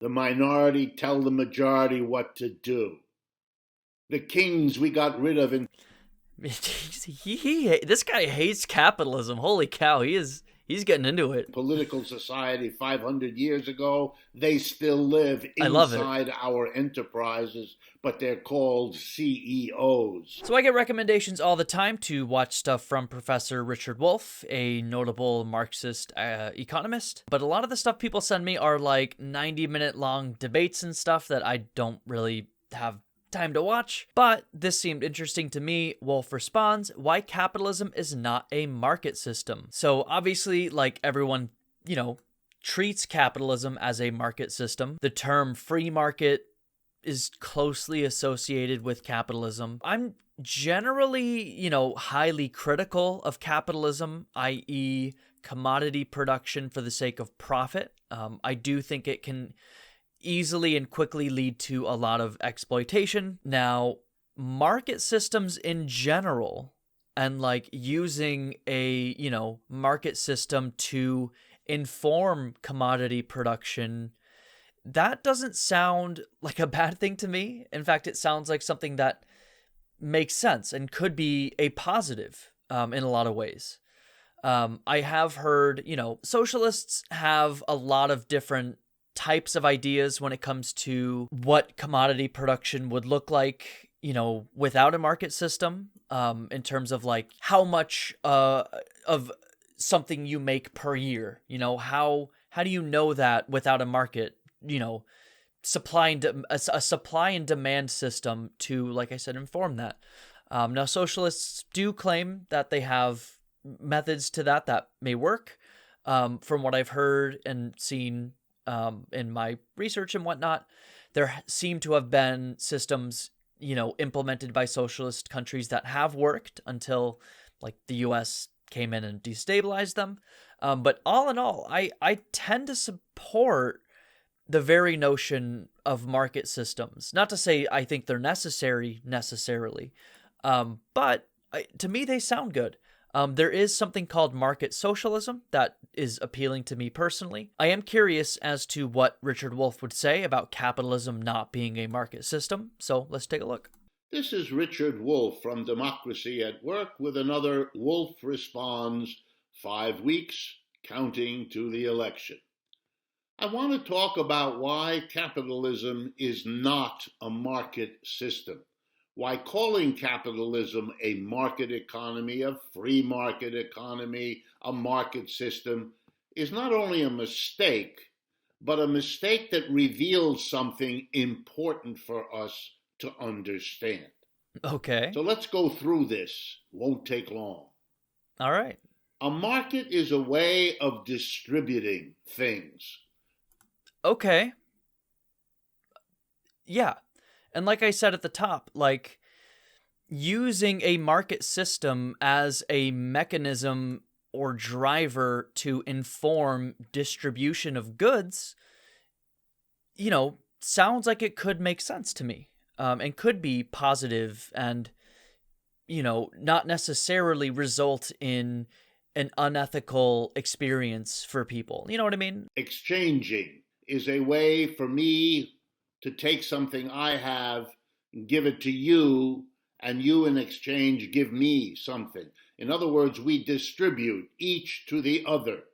The minority tell the majority what to do. The kings we got rid of in This guy hates capitalism. Holy cow, he's getting into it. political society 500 years ago, they still live I love it. inside our enterprises, but they're called CEOs. So I get recommendations all the time to watch stuff from Professor Richard Wolff, a notable Marxist economist. But a lot of the stuff people send me are like 90-minute long debates and stuff that I don't really have time to watch. But this seemed interesting to me. Wolff responds, why capitalism is not a market system. So obviously, like everyone, treats capitalism as a market system. The term free market is closely associated with capitalism. I'm generally, highly critical of capitalism, i.e., commodity production for the sake of profit. I do think it can easily and quickly lead to a lot of exploitation. Now, market systems in general, and like using a, market system to inform commodity production, that doesn't sound like a bad thing to me. In fact, it sounds like something that makes sense and could be a positive in a lot of ways. I have heard, socialists have a lot of different types of ideas when it comes to what commodity production would look like, without a market system, in terms of like how much of something you make per year. How do you know that without a market? A supply and demand system to, like I said, inform that. Now, socialists do claim that they have methods to that may work. From what I've heard and seen in my research and whatnot, there seem to have been systems, implemented by socialist countries that have worked until, like, the U.S. came in and destabilized them. But all in all, I tend to support the very notion of market systems. Not to say I think they're necessary necessarily, but to me they sound good. There is something called market socialism that is appealing to me personally. I am curious as to what Richard Wolff would say about capitalism not being a market system, so let's take a look. This is Richard Wolff from Democracy at Work with another Wolff Responds 5 weeks, counting to the election. I want to talk about why capitalism is not a market system. Why calling capitalism a market economy, a free market economy, a market system is not only a mistake, but a mistake that reveals something important for us to understand. Okay. So let's go through this. Won't take long. All right. A market is a way of distributing things. Okay. Yeah. And like I said at the top, like using a market system as a mechanism or driver to inform distribution of goods, sounds like it could make sense to me, and could be positive and, not necessarily result in an unethical experience for people. You know what I mean? Exchanging is a way for me to take something I have, give it to you, and you in exchange give me something. In other words, we distribute each to the other.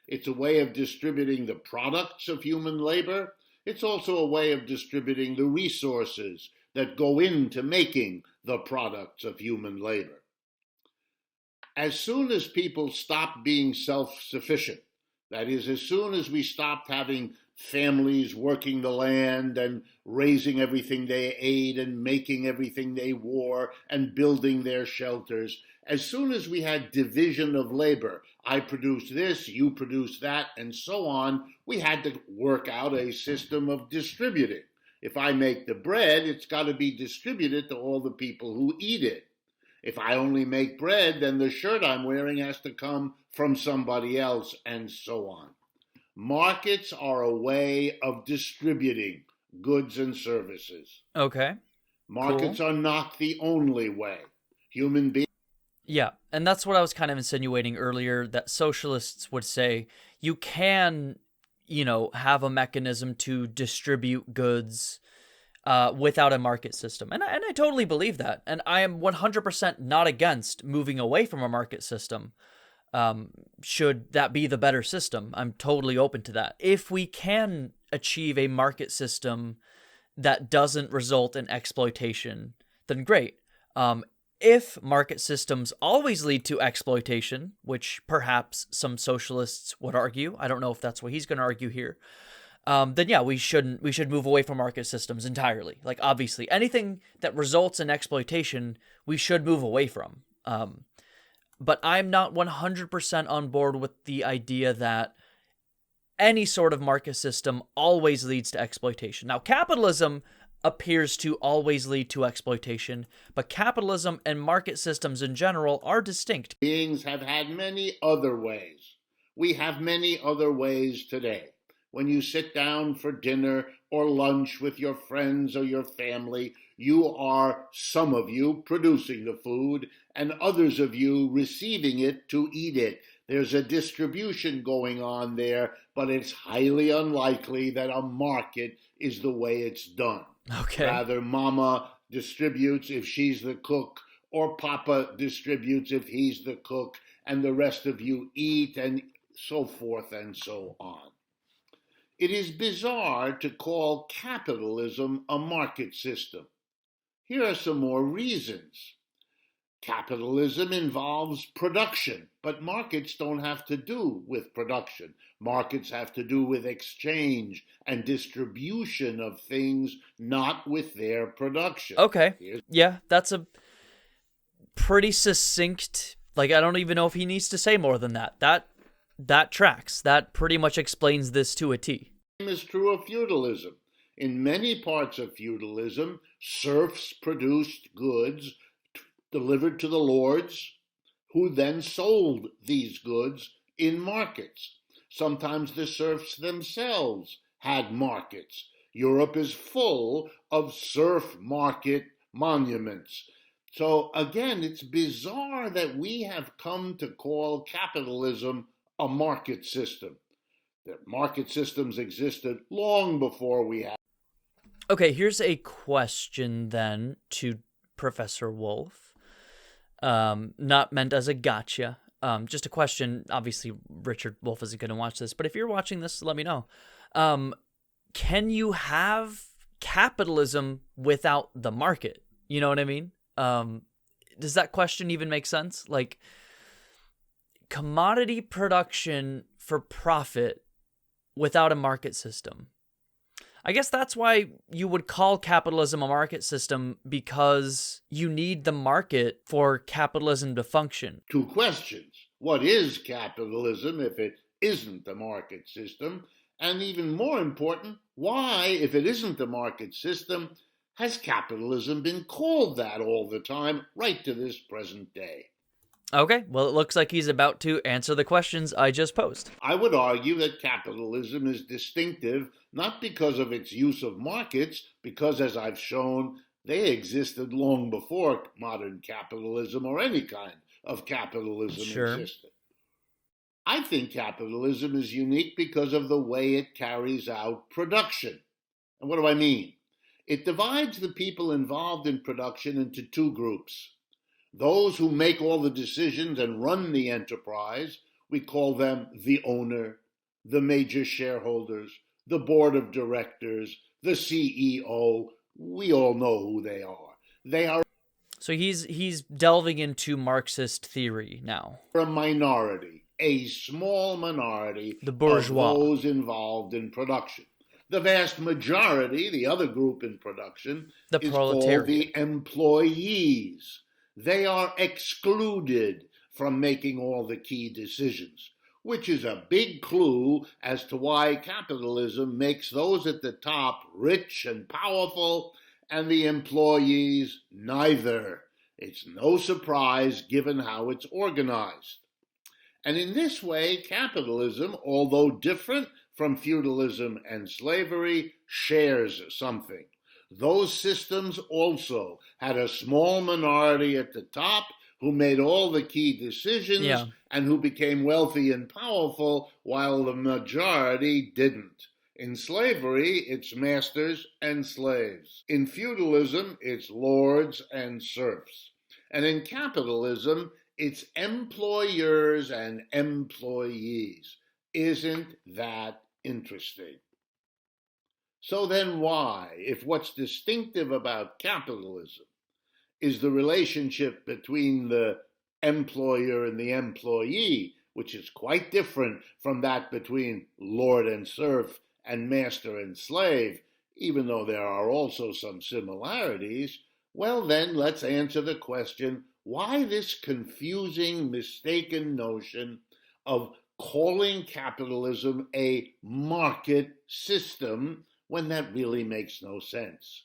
It's a way of distributing the products of human labor. It's also a way of distributing the resources that go into making the products of human labor. As soon as people stop being self-sufficient, that is, as soon as we stopped having families working the land and raising everything they ate and making everything they wore and building their shelters, as soon as we had division of labor, I produce this, you produce that, and so on, we had to work out a system of distributing. If I make the bread, it's got to be distributed to all the people who eat it. If I only make bread, then the shirt I'm wearing has to come from somebody else, and so on. Markets are a way of distributing goods and services. Okay. Markets are not the only way. Human beings. Yeah, and that's what I was kind of insinuating earlier, that socialists would say you can, have a mechanism to distribute goods without a market system. And I totally believe that. And I am 100% not against moving away from a market system. Should that be the better system? I'm totally open to that. If we can achieve a market system that doesn't result in exploitation, then great. If market systems always lead to exploitation, which perhaps some socialists would argue, I don't know if that's what he's going to argue here, then yeah, we should move away from market systems entirely. Like, obviously, anything that results in exploitation, we should move away from. But I'm not 100% on board with the idea that any sort of market system always leads to exploitation. Now, capitalism appears to always lead to exploitation, but capitalism and market systems in general are distinct. Beings have had many other ways. We have many other ways today. When you sit down for dinner or lunch with your friends or your family, you are, some of you, producing the food and others of you receiving it to eat it. There's a distribution going on there, but it's highly unlikely that a market is the way it's done. Okay. Rather, mama distributes if she's the cook, or papa distributes if he's the cook, and the rest of you eat, and so forth and so on. It is bizarre to call capitalism a market system. Here are some more reasons. Capitalism involves production, but markets don't have to do with production. Markets have to do with exchange and distribution of things, not with their production. Okay. Yeah, that's a pretty succinct, I don't even know if he needs to say more than that. That tracks. That pretty much explains this to a T. The same is true of feudalism. In many parts of feudalism, serfs produced goods delivered to the lords, who then sold these goods in markets. Sometimes the serfs themselves had markets. Europe is full of serf market monuments. So again, it's bizarre that we have come to call capitalism a market system. That market systems existed long before we had. Okay, here's a question then to Professor Wolff. Not meant as a gotcha. Just a question. Obviously, Richard Wolff isn't going to watch this, but if you're watching this, let me know. Can you have capitalism without the market? You know what I mean? Does that question even make sense? Like, commodity production for profit without a market system. I guess that's why you would call capitalism a market system, because you need the market for capitalism to function. Two questions. What is capitalism if it isn't a market system? And even more important, why, if it isn't a market system, has capitalism been called that all the time, right to this present day? Okay, well, it looks like he's about to answer the questions I just posed. I would argue that capitalism is distinctive not because of its use of markets, because, as I've shown, they existed long before modern capitalism or any kind of capitalism existed. I think capitalism is unique because of the way it carries out production. And what do I mean? It divides the people involved in production into two groups. Those who make all the decisions and run the enterprise, we call them the owner, the major shareholders, the board of directors, the CEO. We all know who they are. They are. So he's delving into Marxist theory now. A minority, a small minority, the bourgeois, of those involved in production. The vast majority, the other group in production, the is proletariat, called the employees. They are excluded from making all the key decisions, which is a big clue as to why capitalism makes those at the top rich and powerful, and the employees neither. It's no surprise given how it's organized. And in this way, capitalism, although different from feudalism and slavery, shares something. Those systems also had a small minority at the top who made all the key decisions Yeah. and who became wealthy and powerful while the majority didn't. In slavery, it's masters and slaves. In feudalism, it's lords and serfs. And in capitalism, it's employers and employees. Isn't that interesting? So then why, if what's distinctive about capitalism is the relationship between the employer and the employee, which is quite different from that between lord and serf and master and slave, even though there are also some similarities, well then let's answer the question, why this confusing, mistaken notion of calling capitalism a market system when that really makes no sense?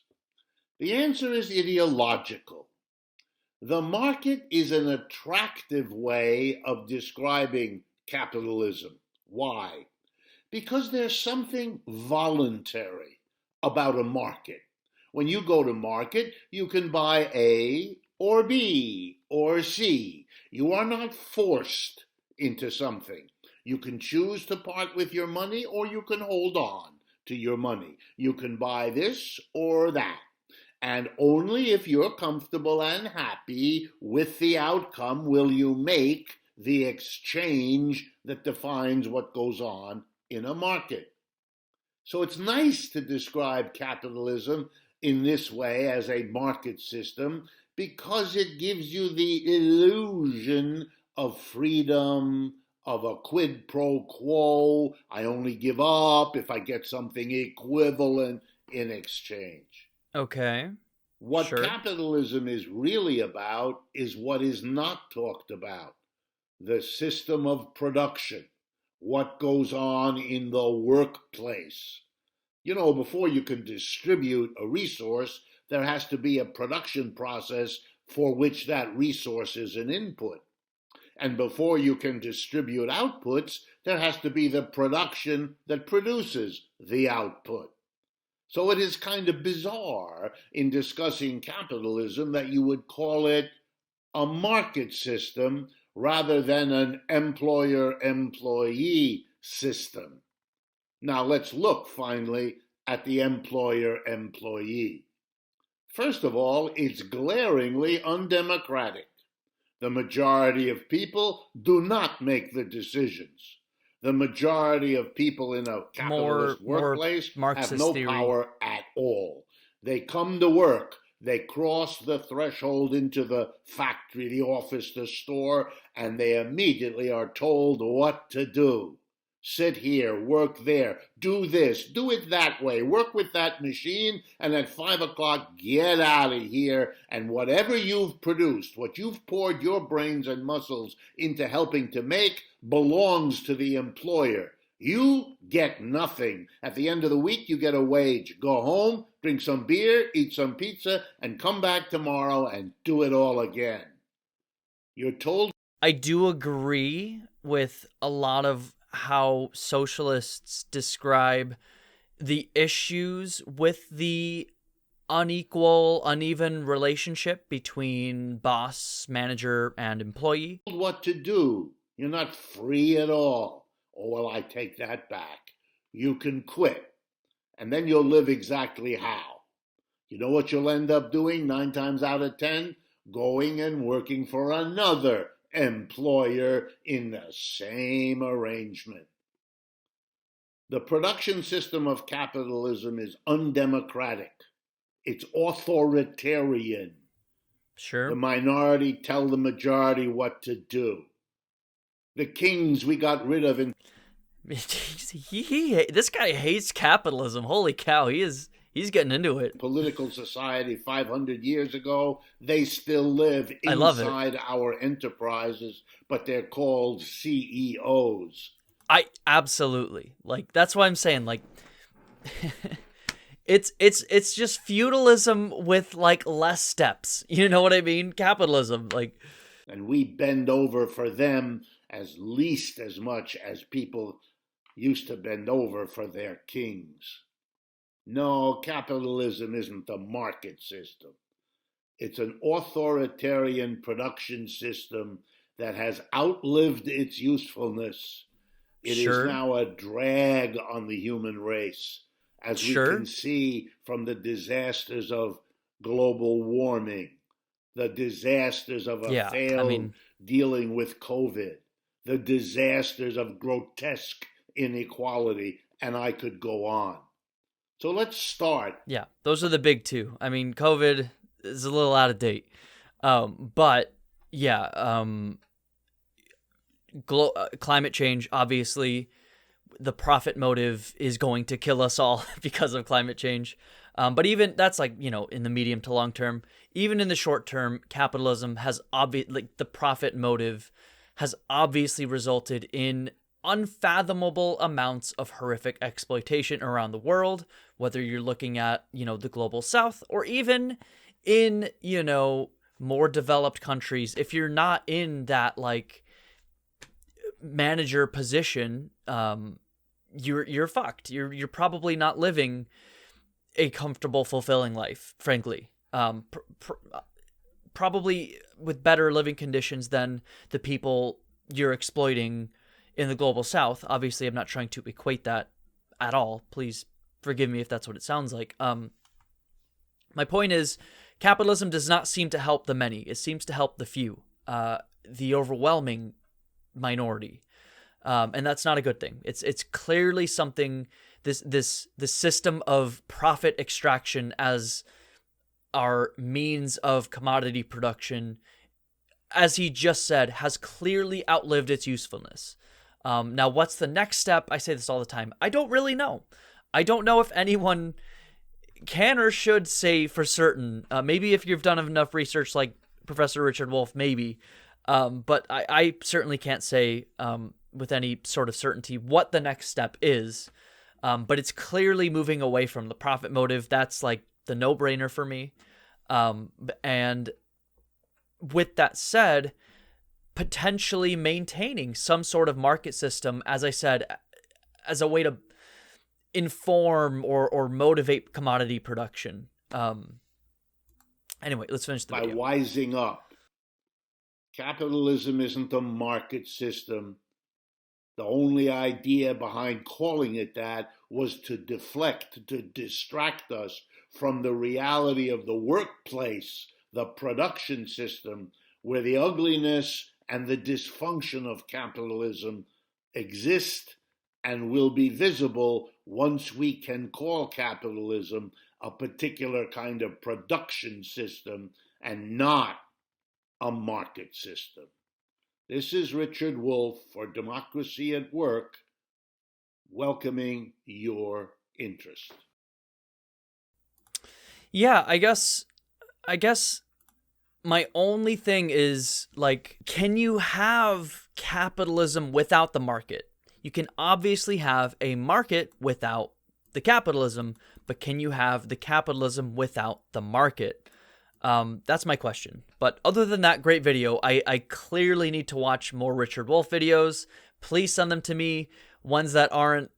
The answer is ideological. The market is an attractive way of describing capitalism. Why? Because there's something voluntary about a market. When you go to market, you can buy A or B or C. You are not forced into something. You can choose to part with your money or you can hold on to your money. You can buy this or that. And only if you're comfortable and happy with the outcome will you make the exchange that defines what goes on in a market. So it's nice to describe capitalism in this way as a market system because it gives you the illusion of freedom, of a quid pro quo. I only give up if I get something equivalent in exchange. Okay. What Sure. capitalism is really about is what is not talked about. The system of production, what goes on in the workplace. You know, before you can distribute a resource, there has to be a production process for which that resource is an input. And before you can distribute outputs, there has to be the production that produces the output. So it is kind of bizarre in discussing capitalism that you would call it a market system rather than an employer-employee system. Now let's look finally at the employer-employee. First of all, it's glaringly undemocratic. The majority of people do not make the decisions. The majority of people in a capitalist workplace have no power at all. They come to work, they cross the threshold into the factory, the office, the store, and they immediately are told what to do. Sit here, work there, do this, do it that way, work with that machine, and at 5 o'clock, get out of here, and whatever you've produced, what you've poured your brains and muscles into helping to make, belongs to the employer. You get nothing. At the end of the week, you get a wage. Go home, drink some beer, eat some pizza, and come back tomorrow and do it all again. You're told. I do agree with a lot of how socialists describe the issues with the uneven relationship between boss, manager, and employee. What to do. You're not free at all. Oh, well, I take that back. You can quit, and then you'll live exactly how. You know what you'll end up doing 9 times out of 10? Going and working for another employer in the same arrangement. The production system of capitalism is undemocratic. It's authoritarian. Sure. The minority tell the majority what to do. The kings we got rid of in... This guy hates capitalism. Holy cow, he's getting into it. Political society 500 years ago, they still live inside our enterprises, but they're called CEOs. Absolutely. Like, that's why I'm saying, like, it's just feudalism with, like, less steps. You know what I mean? Capitalism, like. And we bend over for them as least as much as people used to bend over for their kings. No, capitalism isn't the market system. It's an authoritarian production system that has outlived its usefulness. It is now a drag on the human race, as we can see from the disasters of global warming, the disasters of a failed dealing with COVID, the disasters of grotesque inequality, and I could go on. So let's start. Yeah, those are the big two. I mean, COVID is a little out of date. But yeah, climate change, obviously, the profit motive is going to kill us all because of climate change. But even that's like, in the medium to long term, even in the short term, capitalism has the profit motive has obviously resulted in unfathomable amounts of horrific exploitation around the world, whether you're looking at, the global south or even in, more developed countries. If you're not in that manager position, you're fucked. You're probably not living a comfortable, fulfilling life, frankly. Probably with better living conditions than the people you're exploiting in the global south. Obviously, I'm not trying to equate that at all. Please forgive me if that's what it sounds like. My point is, capitalism does not seem to help the many. It seems to help the few, the overwhelming minority. And that's not a good thing. It's clearly something, this system of profit extraction as our means of commodity production, as he just said, has clearly outlived its usefulness. Now, what's the next step? I say this all the time. I don't really know. I don't know if anyone can or should say for certain. Maybe if you've done enough research like Professor Richard Wolff, maybe. But I certainly can't say with any sort of certainty what the next step is. But it's clearly moving away from the profit motive. That's like the no-brainer for me. And with that said, potentially maintaining some sort of market system, as I said, as a way to inform or motivate commodity production. Anyway, let's finish the video. By wising up. Capitalism isn't a market system. The only idea behind calling it that was to deflect, to distract us from the reality of the workplace, the production system, where the ugliness and the dysfunction of capitalism exist and will be visible once we can call capitalism a particular kind of production system and not a market system. This is Richard Wolff for Democracy at Work, welcoming your interest. Yeah, I guess my only thing is, can you have capitalism without the market? You can obviously have a market without the capitalism, but can you have the capitalism without the market? That's my question. But other than that great video, I clearly need to watch more Richard Wolff videos. Please send them to me, ones that aren't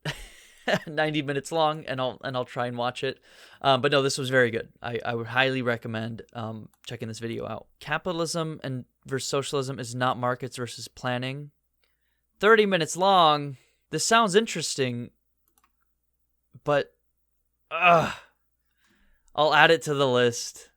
90 minutes long, and I'll try and watch it. But no, this was very good. I would highly recommend checking this video out. Capitalism versus socialism is not markets versus planning. 30 minutes long. This sounds interesting, but I'll add it to the list.